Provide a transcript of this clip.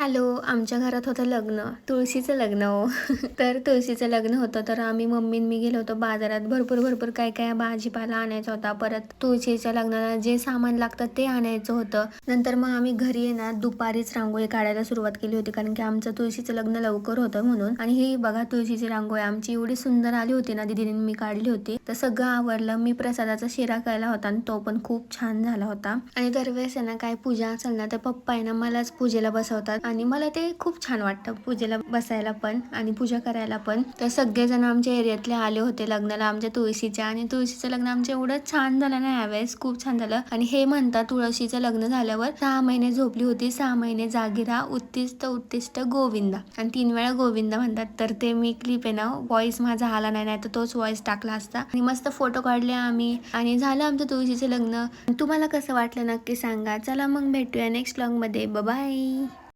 Hello, आमच्या घरात होतं लग्न, तुळशीचं लग्न हो. तर तुळशीचं लग्न होतं, तर आम्ही मम्मी मी गेलो होतो बाजारात. भरपूर काय काय भाजीपाला आणायचा होता. परत तुळशीच्या लग्नाला जे सामान लागतं ते आणायचं होतं. नंतर मग आम्ही घरी येणार दुपारीच रांगोळी काढायला सुरुवात केली होती, कारण की आमचं तुळशीचं लग्न लवकर होतं म्हणून. आणि ही बघा तुळशीची रांगोळी आमची एवढी सुंदर आली होती ना, दीदीने मी काढली होती. तर सगळं आवरलं. मी प्रसादाचा शिरा केला होता आणि तो पण खूप छान झाला होता. आणि दरवेळेस आहे ना, काय पूजा असेल ना, तर पप्पा आहे ना मलाच पूजेला बसवतात आणि मला ते खूप छान वाटतं पूजेला बसायला पण आणि पूजा करायला पण. तर सगळेजण आमच्या एरियातले आले होते लग्नाला आमच्या तुळशीच्या, आणि तुळशीचं लग्न आमचं एवढं छान झालं ना यावेळेस, खूप छान झालं. आणि हे म्हणतात तुळशीचं लग्न झाल्यावर 6 महिने झोपली होती, 6 महिने जागी राहा, उत्तिष्ठ उत्तिष्ठ गोविंदा, आणि 3 वेळा गोविंदा म्हणतात. तर ते मी क्लिप आहे ना, व्हॉइस माझा आला नाही तर तोच व्हॉइस टाकला असता. आणि मस्त फोटो काढले आम्ही आणि झालं आमचं तुळशीचं लग्न. तुम्हाला कसं वाटलं नक्की सांगा. चला मग भेटूया नेक्स्ट व्लॉग मध्ये. बाय.